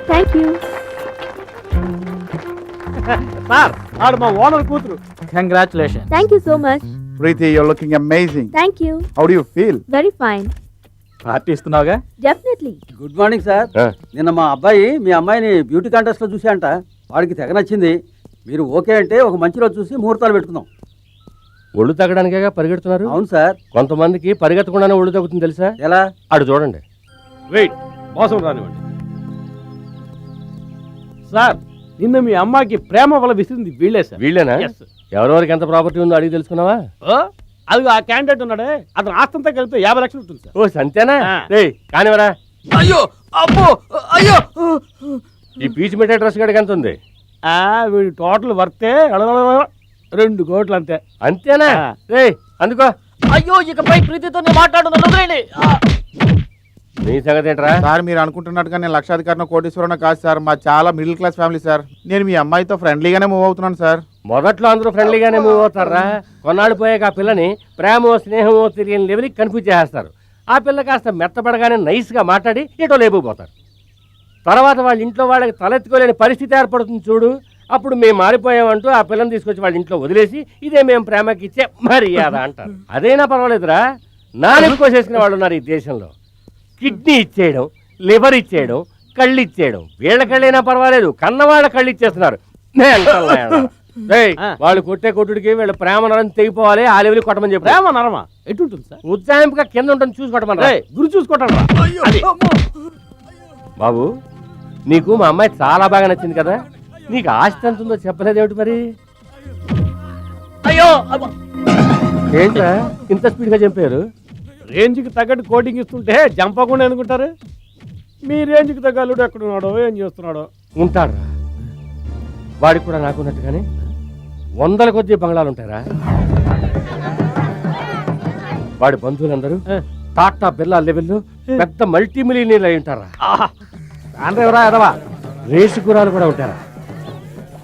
Thank you. Sir ఆడు మా owner కూతురు. Congratulation. Thank you so much. Preeti, you're looking amazing. Thank you. How do you feel? Very fine. Party ఇస్తున్నావుగా? Definitely. Good morning sir. నిన్న మా అబ్బాయి మీ అమ్మాయిని beauty contest లో చూసా వాడికి తెగ నచ్చింది. మీరు ఓకే అంటే ఒక మంచి రోజు చూసి ముహూర్తాలు పెట్టుకుందాం. ఒళ్ళు తగ్గడానికేగా పరిగెడుతున్నారు? అవును సార్. కొంతమందికి పరిగెత్తకుండానే ఒళ్ళు తగ్గుతుంది తెలుసా? ఎలా? అటు చూడండి. వెయిట్, మోసం రానివ్వండి. సార్, నిన్న మీ అమ్మాయికి ప్రేమ వల్ల విసిరింది వీళ్ళే సార్. వీళ్ళేనా? Yes. ఎవరెవరికి ఎంత ప్రాపర్టీ ఉందో అడిగి తెలుసుకున్నావా? అది ఆ క్యాండిడేట్ ఉన్నాడే, అతను ఆస్తంతా కలిపితే 50 లక్షలు ఉంటుంది సార్. ఓ సంతేనా? ఆ. రేయ్ కానివరా. అయ్యో అబ్బో అయ్యో. ఈ పీచ్ మిఠాయి డ్రెస్ గడికి ఎంత ఉంది? వీడి టోటల్ వర్తే 2 కోట్లు అంతే. అంతేనా? ఆ. రేయ్ అందుకో. అయ్యో ఇకపై ప్రీతితో నేను మాట్లాడుతున్నాను. నీ సంగతి ఏంట్రా? సార్ మీరు అనుకుంటున్నట్టుగా నేను లక్షాధికారిని కోటీశ్వరుని కాదు సార్. మా చాలా మిడిల్ క్లాస్ ఫ్యామిలీ సార్. నేను మీ అమ్మాయితో ఫ్రెండ్లీగానే మూవ్ అవుతున్నాను సార్. మొదట్లో అందరూ ఫ్రెండ్లీగానే మూవ్ అవుతారా? కొన్నాళ్ళు పోయాక ఆ పిల్లని ప్రేమో స్నేహమో తెలియని లెవెల్కి కన్ఫ్యూజ్ చేస్తారు. ఆ పిల్ల కాస్త మెత్తపడగానే నైస్గా మాట్లాడి ఎటో లేపుపోతారు. తర్వాత వాళ్ళ ఇంట్లో వాళ్ళకి తలెత్తుకోలేని పరిస్థితి ఏర్పడుతుంది చూడు. అప్పుడు మేము మారిపోయామంటూ ఆ పిల్లని తీసుకొచ్చి వాళ్ళ ఇంట్లో వదిలేసి ఇదే మేము ప్రేమకి ఇచ్చే మర్యాద అంటారు. అదైనా పర్వాలేదురా, నాలుగు కోసేసుకునే వాళ్ళు ఉన్నారు ఈ దేశంలో. కిడ్నీ ఇచ్చేయడం, లివర్ ఇచ్చేయడం, కళ్ళు ఇచ్చేయడం. వీళ్ళ కళ్ళైనా పర్వాలేదు, కన్నవాళ్ళ కళ్ళు ఇచ్చేస్తున్నారు. వాళ్ళు కొట్టే కొట్టుడికి వీళ్ళ ప్రేమ నరం తెగిపోవాలి. ఆ లెవెల్ కొట్టమని చెప్పి. ప్రేమ నరమా ఎటుంటుంది సార్? ఉజ్జాయింపుగా కింద ఉంటుంది చూసుకోవటమని. గురి చూసుకోవటం. బాబు నీకు మా అమ్మాయి చాలా బాగా నచ్చింది కదా, నీకు ఆస్తి ఎంత ఉందో చెప్పలేదేమిటి మరి? అయ్యో ఏంట్రా ఇంత స్పీడ్గా చంపారు? రేంజ్కి తగ్గట్టు కోటింగ్ ఇస్తుంటే జంపకుండా ఎందుకుంటారు? మీ రేంజ్కి తగ్గ అల్లుడు ఎక్కడున్నాడో ఏం చేస్తున్నాడో. ఉంటారా? వాడికి కూడా నాకున్నట్టుగానే 100 కొద్ది బంగ్లాలు ఉంటారా? వాడి బంధువులందరూ టాటా బిర్లా లెవెల్లో పెద్ద మల్టీ మిలియనీర్లు అయి ఉంటారా? ఆంధ్రవరా ఎదవా రేసు గురాలు కూడా ఉంటారా?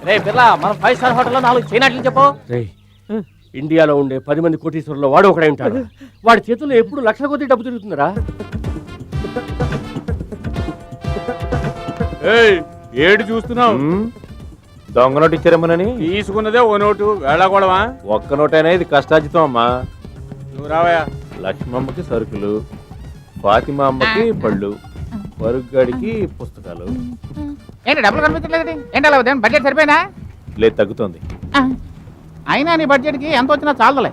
రే బిర్లా, మన 5 స్టార్ హోటల్లో 4 చైనాట్లు చెప్పు. రేయ్ ఇండియాలో ఉండే 10 మంది కోటీశ్వరుల్లో వాడు ఒకడే ఉంటాడు. వాడి చేతుల్లో ఎప్పుడు లక్షల కొద్ది డబ్బు తిరుగుతుందిరా. ఏడు చూస్తున్నావు? దొంగ నోటు ఇచ్చారేమోనని. తీసుకున్నదే ఓ నోటు, వేళాకోవడమా? ఒక్క నోటైనా ఇది కష్టార్జితం అమ్మా. నువ్వు రావయా. లక్ష్మమ్మకి సరుకులు, ఫాతిమా అమ్మకి పళ్ళు, పరుగ్గాడికి పుస్తకాలు. ఏంటి డబ్బులు కనిపించలేదు? ఏంటి అలా ఉదయం బడ్జెట్ సరిపోయినా? లేదు తగ్గుతోంది. అయినా నీ బడ్జెట్కి ఎంత వచ్చినా చాలదులే.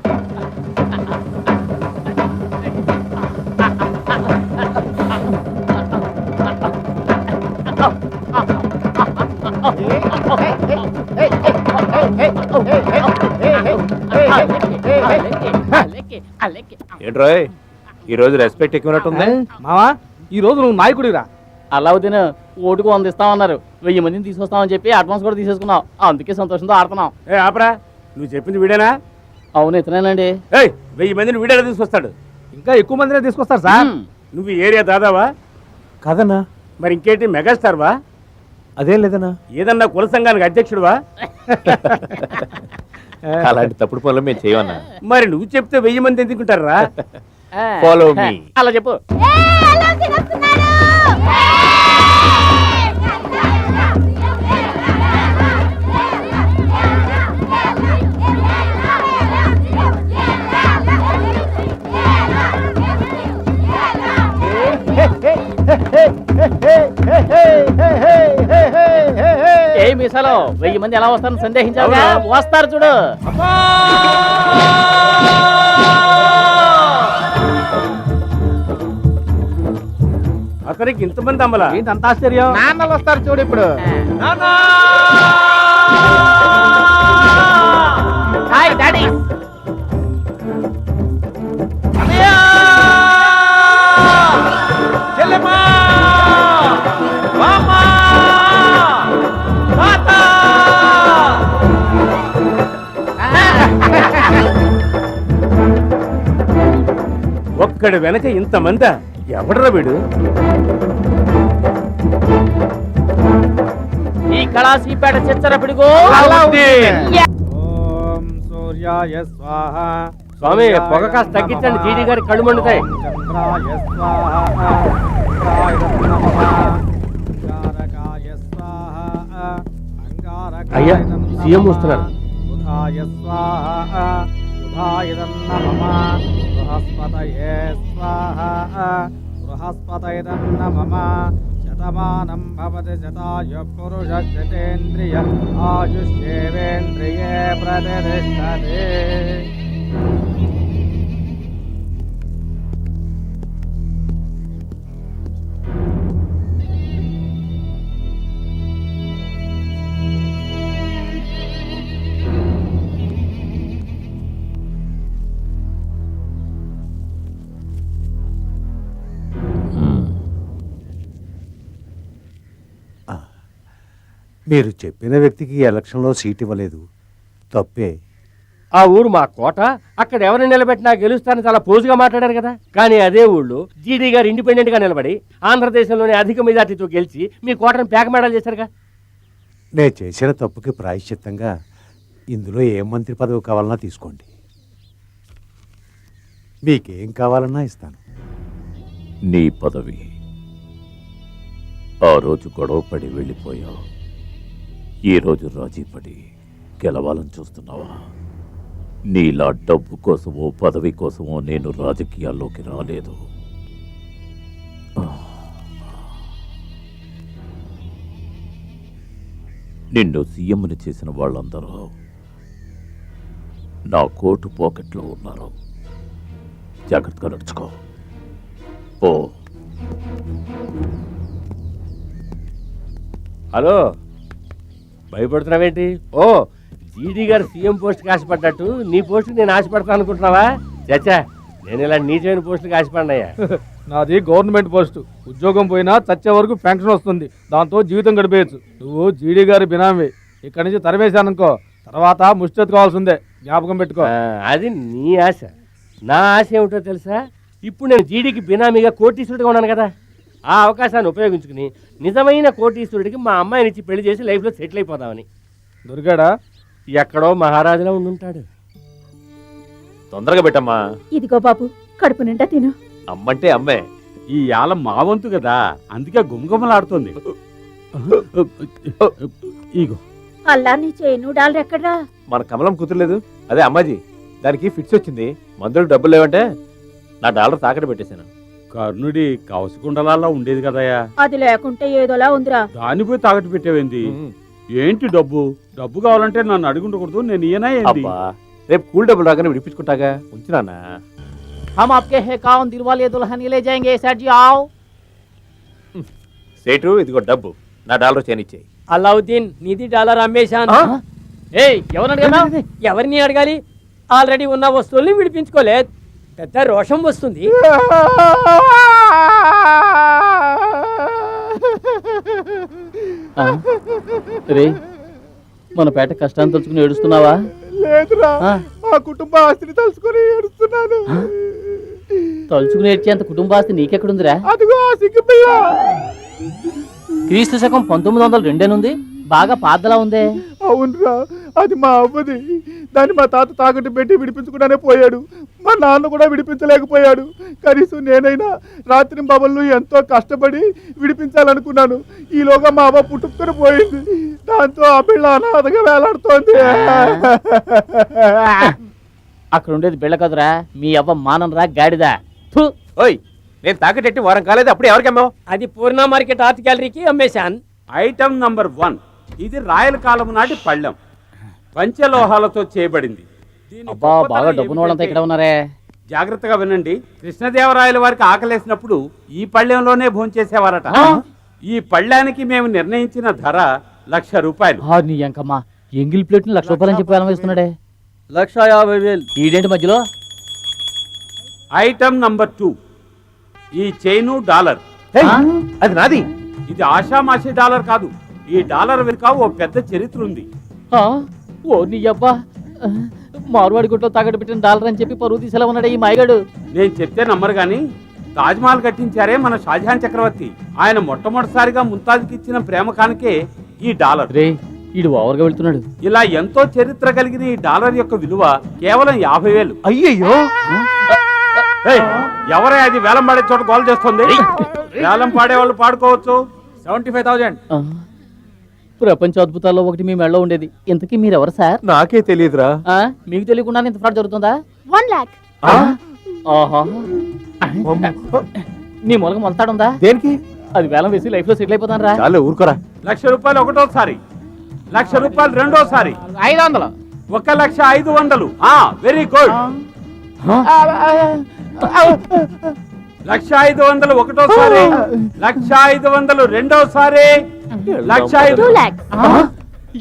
ఏంట్రోయ్ ఈరోజు రెస్పెక్ట్ ఎక్కువనట్టుంది. మావా ఈ రోజు నువ్వు నాయకుడిరా. అలావుద్దీన్ ఓటుకు 100 ఇస్తామన్నారు. 1000 మందిని తీసుకొస్తామని చెప్పి అడ్వాన్స్ కూడా తీసేసుకున్నాం. అందుకే సంతోషంతో ఆడుతున్నాం. ఆపరా, నువ్వు చెప్పింది వీడేనా? అవును ఇతనేనండి. 1000 మందిని వీడేలా తీసుకొస్తాడు? ఇంకా ఎక్కువ మందినే తీసుకొస్తారు సార్. నువ్వు ఈ ఏరియా దాదావా? కదన్నా. మరి ఇంకేంటి మెగాస్టార్ వా? అదేం లేదన్నా. ఏదన్నా కుల సంఘానికి అధ్యక్షుడువా? అలాంటి తప్పుడు పనులు మేము చేయమన్నా. మరి నువ్వు చెప్తే 1000 మంది ఎందుకుంటారా? Follow me. అలా చెప్పు. ఏ మీసాలో 1000 మంది ఎలా వస్తారని సందేహించావుగా? వస్తారు చూడు. అతనికి ఇంతమంది అమ్మలా? ఏంటి అంత ఆశ్చర్యం? నాన్నలు వస్తారు చూడు ఇప్పుడు. Hi daddy. ఒక్కడి వెనక ఇంతమందా? ఎవడరా వీడు? ఈ కళాసీపేట చిచ్చర పిడుగు. స్వామి పొగ కాస్త తగ్గించండి, జీడీ గారి కళ్ళు మండుతాయి. అయ్యా సీఎం వస్తున్నారు. బుధాయ స్వాహ బుధాయదన్న మమ బృహస్పతయే స్వాహ బృహస్పతయదన్న మమ శతమానం భవతి శతాయు పురుష శతేంద్రియ ఆయుష్యేవేంద్రియే ప్రతిష్టతే. మీరు చెప్పిన వ్యక్తికి ఎలక్షన్లో సీట్ ఇవ్వలేదు, తప్పే. ఆ ఊరు మా కోట, అక్కడ ఎవరిని నిలబెట్టినా గెలుస్తానని చాలా పోజుగా మాట్లాడారు కదా. కానీ అదే ఊళ్ళో జీడీ గారు ఇండిపెండెంట్ గా నిలబడి ఆంధ్రదేశంలోని అధిక మెజార్టీతో గెలిచి మీ కోటను పేకమేడాలు చేశారుగా. నేను చేసిన తప్పుకి ప్రాయశ్చిత్తంగా ఇందులో ఏ మంత్రి పదవి కావాలన్నా తీసుకోండి, మీకేం కావాలన్నా ఇస్తాను. నీ పదవి. ఆ రోజు గొడవపడి వెళ్ళిపోయావు, ఈ రోజు రాజీపడి గెలవాలని చూస్తున్నావా? నీలా డబ్బు కోసమో పదవి కోసమో నేను రాజకీయాల్లోకి రాలేదు. నిన్ను సీఎంని చేసిన వాళ్ళందరూ నా కోటు పాకెట్లో ఉన్నారు. జాగ్రత్తగా నడుచుకో. ఓ హలో, భయపడుతున్నావేంటి? ఓ, జీడీ గారు సీఎం పోస్ట్కి ఆశపడ్డట్టు నీ పోస్టుకి నేను ఆశపడతాను అనుకుంటున్నావా? చచ్చా, నేను ఇలా నీచమైన పోస్టుకి ఆశపడినాయా? నాది గవర్నమెంట్ పోస్టు. ఉద్యోగం పోయినా చచ్చే వరకు పెన్షన్ వస్తుంది, దాంతో జీవితం గడిపేయచ్చు. నువ్వు జీడీ గారి బినామీ. ఇక్కడి నుంచి తరివేశాననుకో, తర్వాత ముష్టెత్తుకోవాల్సిందే, జ్ఞాపకం పెట్టుకో. అది నీ ఆశ. నా ఆశ ఏమిటో తెలుసా? ఇప్పుడు నేను జీడీకి బినామీగా కోటీశ్వరుడిగా ఉన్నాను కదా. ఆ అవకాశాన్ని ఉపయోగించుకుని నిజమైన కోటీశ్వరుడికి మా అమ్మాయిని ఇచ్చి పెళ్లి చేసి లైఫ్లో సెటిల్ అయిపోదామని. దొరికాడా? ఎక్కడో మహారాజులా ఉండుంటాడు. తొందరగా పెట్టమ్మా. ఇదిగో బాబు, కడుపు నిండా తిను. అమ్మంటే అమ్మే. ఈ యాల మా వంతు కదా, అందుకే గుమగుమలాడుతుంది. ఇగో అల్లా నీ చేను డాలర్ ఎక్కడ్రా? మన కమలం కుదరలేదు, అదే అమ్మాజీ. దానికి ఫిట్స్ వచ్చింది, మందులు డబ్బులు లేవంటే నా డాలర్ తాకట్టు పెట్టేశాను. కర్ణుడి కవసకుండలాల్లో ఉండేది కదయ్యా, అది లేకుంటే ఏదోలా ఉందిరా. దాని పోయి తాకట్టు పెట్టేవేంది? ఏంటి డబ్బు? డబ్బు కావాలంటే నన్ను అడుగుండకూడదు, నేను ఈయన ఏంది? అబ్బా, రేపు కూల్ డబ్బులు రాగానే విడిపించుకుంటాగా, ఉంచునానా. हम आपके है कौन दिल वाले दुल्हन ले जाएंगे सेठ जी आओ. సేటు ఇదిగో డబ్బు, నా డాలర్ చేయనిచ్చేయి. అలావుద్దీన్ నీది డాలర్ అమ్మేశాను. ఎవరిని అడగాలి? ఎవరిని అడగాలి? ఆల్రెడీ ఉన్న వస్తువుల్ని విడిపించుకోలేదు, పెద్ద రోషం వస్తుంది. రే, మన పేట కష్టాన్ని తలుచుకుని ఏడుస్తున్నావా? లేదురా, మా కుటుంబ ఆస్తిని తలుచుకొని ఏడుస్తున్నాను. తలుచుకుని ఏడ్చేంత కుటుంబాస్తి నీకెక్కడుందిరా? అదిగో ఆ సిగ్గుపిల్ల. క్రీస్తు శకం 1902 ఉంది, బాగా పాతలా ఉందే. అవునరా, అది మా అవ్వది. దాన్ని మా తాత తాకట్టు పెట్టి విడిపించుకుండానే పోయాడు. మా నాన్న కూడా విడిపించలేకపోయాడు. కనీసం నేనైనా రాత్రి బాబులను ఎంతో కష్టపడి విడిపించాలనుకున్నాను. ఈలోగా మా అవ్వ పుట్టుకొని పోయింది. దాంతో ఆ పిల్ల అనాథగా వేలాడుతోంది. అక్కడ ఉండేది బిళ్ళ కదరా, మీ అవ్వ మానరా గాడిదా. ఓయ్, నేను తాకటెట్టి వారం కాలేదు, అప్పుడు ఎవరికి అమ్మావు? అది పూర్ణ మార్కెట్ ఆర్ట్ గ్యాలరీకి అమ్మేశాన్. ఐటమ్ నంబర్ 1, ఇది రాయల కాలం నాటి పళ్ళెం, పంచలోహాలతో చేయబడింది. అబ్బా, బాగా డబ్బున వాళ్ళంతా ఇక్కడ ఉన్నారే. జాగ్రత్తగా వినండి. కృష్ణదేవరాయల వారికి ఆకలేసినప్పుడు ఈ పళ్ళెంలోనే భోంచేసేవారట. ఈ పళ్ళానికి మేము నిర్ణయించిన ధర 1,00,000 రూపాయలు. నీ అంకమ్మ, ఎంగిల్ ప్లేట్ 1,00,000 రూపాయలని చెప్పి ఎలా వేస్తున్నాడే? 1,50,000. ఈడేంటి మధ్యలో? ఐటమ్ నంబర్ 2, ఈ చైను డాలర్. అది నాది. ఇది ఆషామాషి డాలర్ కాదు, ఈ డాలర్ వెనుక ఓ పెద్ద చరిత్ర ఉంది. ఓ నీ అబ్బా, మార్వాడి గుట్లో తాగట్టు పెట్టిన డాలర్ అని చెప్పి పరువు తీసేలా ఉన్నాడే ఈ మాయగాడు. నేను చెప్తే నమ్మరు గాని, తాజ్మహల్ కట్టించారే మన షాజహాన్ చక్రవర్తి. ఆయన మొట్టమొదటిసారిగా ముంతాజ్కి ఇచ్చిన ప్రేమ కానుకే ఈ డాలర్. రే, ఈడు ఓవర్గా వెళ్తున్నాడు. ఇలా ఎంతో చరిత్ర కలిగిన ఈ డాలర్ యొక్క విలువ కేవలం 50,000. అయ్యయ్యో, ఎవరే అది వేలం పాడే చోట గోల్ చేస్తుంది? వేలం పాడే వాళ్ళు పాడుకోవచ్చు. 75,000. ప్రపంచ అద్భుతాల్లో ఒకటి మీ మెడలో ఉండేది. ఇంతకీ మీరెవరు సార్? నాకే తెలియదురా. మీకు తెలియకుండా ఇంత ఫ్రాడ్ జరుగుతుందా? 1 lakh. ఆహా. నీ మొలక మొలతాడుందా? దేనికి? అది వేలం వేసి లైఫ్ లో సెటిల్ అయిపోతాను రా. చాలు ఊరుకోరా. ₹1,00,000 ఒకటోసారి, ₹1,00,000 రెండోసారి, 500. 1,05,000. Very good. 1,05,000 ఒకటోసారి, 1,05,000 రెండోసారి, 1,05,000. 2 lakhs.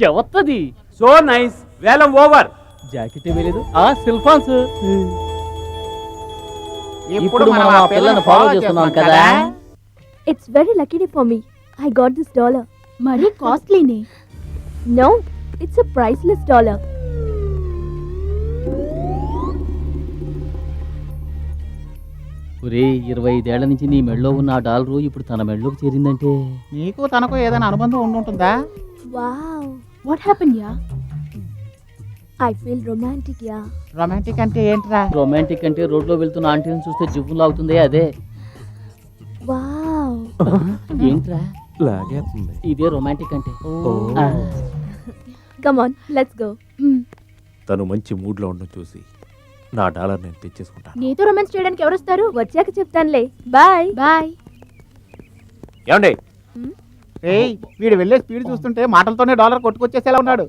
ఎవత్తది? So nice. వేలం ఓవర్. జాకెట్ వేయలేదు. సిల్ఫాన్స్. ఇప్పుడు మనం ఆ పిల్లని ఫాలో చేస్తున్నాం కదా. It's very lucky for me. I got this dollar. Mari costly ne. No, it's a priceless dollar. ఒరే 25 ఏళ్ల నుంచి నీ మెడలో ఉన్న ఆ డాలరు ఇప్పుడు తన మెడలోకి చేరిందంటే నీకు తనకు ఏదైనా అనుబంధం ఉంటుందా? Wow. What happened, yeah? I feel romantic, yeah. Romantic అంటే ఏంట్రా? రొమాంటిక్ అంటే రోడ్లో వెళ్తున్న ఆంటీని చూస్తే జివ్వులు అవుతుంది అదే. Wow. ఏంట్రా లాగేస్తుంది. ఇదే రొమాంటిక్ అంటే. Come on, let's go. తను మంచి మూడ్ లో ఉండడం చూసి నా డాలర్ నేను తెచ్చేసుకుంటాను. నీతో రొమాన్స్ చేయడానికి ఎవరు వస్తారు? వచ్చాక చెప్తానులే. Bye bye. ఏమండి? ఏయ్, వీడు వెళ్ళే స్పీడ్ చూస్తుంటే మాటలతోనే డాలర్ కొట్టుకొచ్చేసేలా ఉన్నాడు.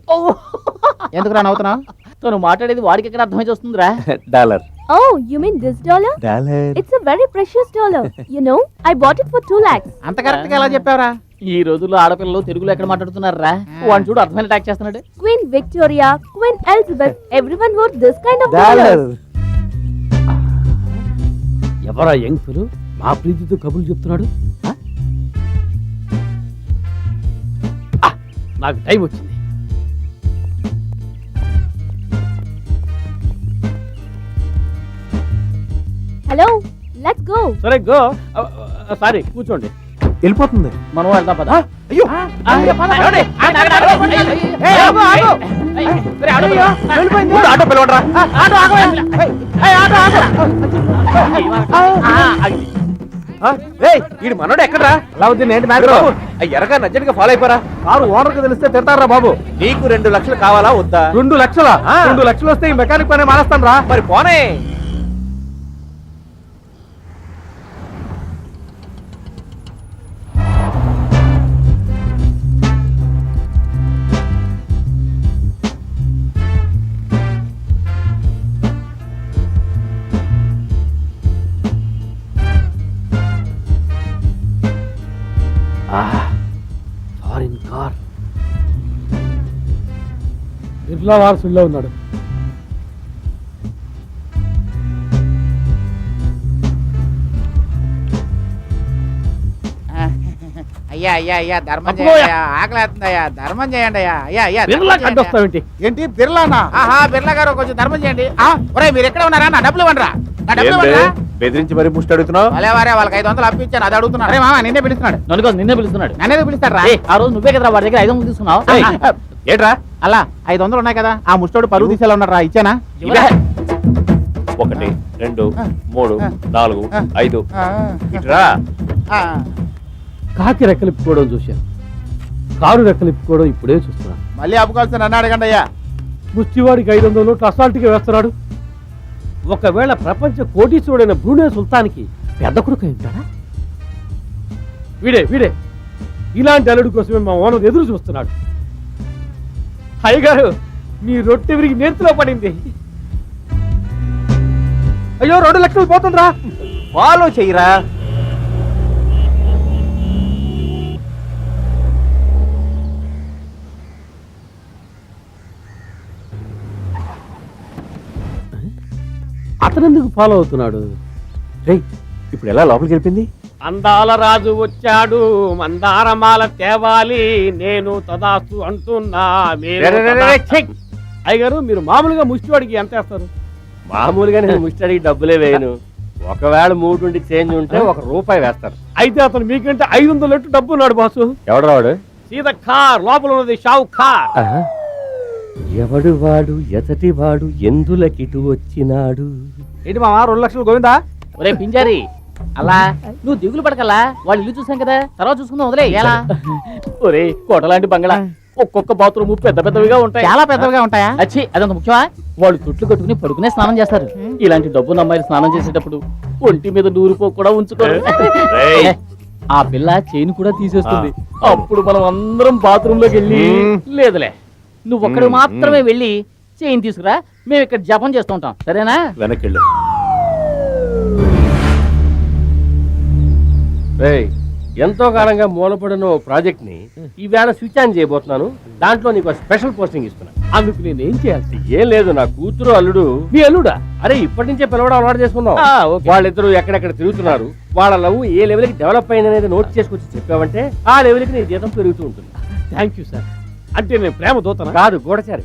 ఎందుకురా నవ్వుతున్నావు? తను మాట్లాడేది వాడికి ఎక్కడ అర్థమై వస్తుందిరా? Dollar. Oh, you mean this dollar? Dollar. It's a very precious dollar. You know, I bought it for 2 lakhs. అంత కరెక్ట్ గా ఎలా చెప్పావురా? ఈ రోజుల్లో ఆడపిల్లలు తెలుగులో ఎక్కడ మాట్లాడుతున్నారా? వాడిని చూడు అర్థమైన ట్యాక్ చేస్తున్నాడు. Queen Victoria, Queen Elizabeth, everyone wore this kind of dollar. dollars. ఎవరా యంగ్ ఫెలో మా ప్రీతితో కబుర్లు చెప్తున్నాడు? నాకు టైం వచ్చింది. Hello, let's go. సరే గో. సారీ కూర్చోండి. వెళ్ళిపోతుంది. మనం వెళ్దాం పద. అయ్యో ఆటో పిలవడరా. వీడు మనోడు ఎక్కడరా? అలావుద్దీన్ ఏంటి మ్యాటర్? ఎరగా నచ్చడిగా ఫాలో అయిపోరా. కారు ఓనర్ కి తెలిస్తే తిడతారా బాబు? నీకు 2 లక్షలు కావాలా వద్దా? 2 లక్షలా? 2 లక్షలు వస్తే ఈ మెకానిక్ పని మానేస్తాను రా. మరి పోనే. Foreign car. బిర్లా వారసుల్లో ఉన్నాడు. అయ్యా అయ్యా అయ్యా ధర్మం చేయండి అయ్యా. ఆకలేస్తుందయ్యా, ధర్మం చేయండి అయ్యా. అయ్యా అయ్యా బిర్లా కట్టొస్తావేంటి? ఏంటి బిర్లానా? ఆహా, బిర్లా గారు కొంచెం ధర్మం చేయండి. ఒరేయ్, మీరు ఎక్కడ ఉన్నారా? నా డబ్బులు ఇవ్వండిరా. నా డబ్బులు ఇవ్వండిరా. బెదిరించి మరి ముష్టి అడుగుతున్నావు? వాళ్ళే వాళ్ళకి 500 అప్పించాను, అది అడుగుతున్నాడు. అరే మామ, నిన్నే పిలుస్తున్నాడు. నన్ను కాదు నిన్నే పిలుస్తున్నాడు. నన్నేదో పిలుస్తాడు. ఆ రోజు నువ్వే కదరా వాడి దగ్గర 500 తీసుకున్నావు. ఏంట్రా? అలా 500 ఉన్నాయి కదా, ఆ ముష్టోడు పరువు తీసేలా ఉన్నాడు రా. ఇచ్చానా? 1 2 3 4 5 ఇట్రా. కాకి రెక్కలిప్పుకోవడం చూశాను, కారు రెక్కలిప్పుకోవడం ఇప్పుడే చూస్తున్నాను. మళ్ళీ ఆపుకోవాల్సిన నన్ను అడగండి అయ్యా. ముష్టివాడికి 500 నోట్లు అసాల్ట్గా వేస్తున్నాడు. ఒకవేళ ప్రపంచ కోటీశ్వరుడైన బ్రూనే సుల్తాన్కి పెద్ద కొడుకు అయి ఉంటాడా? వీడే వీడే ఇలాంటి అల్లుడి కోసమే మా ఓనర్ ఎదురు చూస్తున్నాడు. అయ్యగారు, మీ రొట్టె విరిగి నేర్చులో పడింది. అయ్యో, 2 లక్షలు పోతుందిరా. ఫాలో చెయ్యరా. అతనెందుకు ఫాలో అవుతున్నాడు? రేయ్, ఇప్పుడు ఎలా లోపలికి వెళ్ళింది? అందాల రాజు వచ్చాడు, మందారమాల తేవాలి, నేను తదాస్తు అంటున్నా. అయ్యగారు, మీరు మామూలుగా ముష్టివాడికి ఎంత వేస్తారు? మామూలుగా నేను ముష్టి డబ్బులే వేయను. ఒకవేళ 3 చేంజ్ ఉంటే ₹1 వేస్తారు. అయితే అతను మీకంటే 500 లెట్టు డబ్బు ఉన్నాడు బాసు. ఎవడు రావాడు? సీత కార్ లోపల ఉన్నది షావు కార్. ఎవడు వాడు, ఎతటి వాడు, ఎందులకిటు వచ్చినాడు? ఏంటి మామ, 2 లక్షలు గోవిందా? ఒరే పింజారి, అలా నువ్వు దిగులు పడకల్లా వాళ్ళు ఇల్లు చూసాం కదా తర్వాత చూసుకుందాం వదిలే ఎలా ఒరే కోటలాంటి బంగ్లా, ఒక్కొక్క బాత్రూమ్ పెద్ద పెద్దవిగా ఉంటాయి. చాలా పెద్దవిగా ఉంటాయా అచ్చి అదంత ముఖ్యమా వాళ్ళు తుట్లు కట్టుకుని పడుకునే స్నానం చేస్తారు. ఇలాంటి డబ్బున్న అమ్మాయిలు స్నానం చేసేటప్పుడు ఒంటి మీద నూరుపో కూడా ఉంచుకోరు. ఆ పిల్ల చైన్ కూడా తీసేస్తుంది. అప్పుడు మనం అందరం బాత్రూమ్ లోకి వెళ్ళి, లేదులే నువ్వు ఒక్కడు మాత్రమే వెళ్ళి చైన్ తీసుకురా, మేము ఇక్కడ జపం చేస్తూ ఉంటాం సరేనా. వెనకెళ్ళు. రేయ్, ఎంతో కాలంగా మూలపడిన ఓ ప్రాజెక్ట్ ని ఈవేళ స్విచ్ ఆన్ చేయబోతున్నాను. దాంట్లో నీకు స్పెషల్ పోస్టింగ్ ఇస్తున్నా. అందుకు నేనేం చేయాలి? ఏం లేదు, నా కూతురు అల్లుడు. మీ అల్లుడా? అరే ఇప్పటి నుంచే పిలవడం అలవాటు చేసుకున్నాం. ఓకే. వాళ్ళిద్దరూ ఎక్కడెక్కడ తిరుగుతున్నారు, వాళ్ళ లవ్ ఏ లెవెల్కి డెవలప్ అయింది అనేది నోట్ చేసుకొచ్చి చెప్పావంటే ఆ లెవెల్కి నీ జీతం పెరుగుతూ ఉంటుంది. Thank you sir. అంటే నేను ప్రేమ దూతనా? కాదు, గూఢచారి.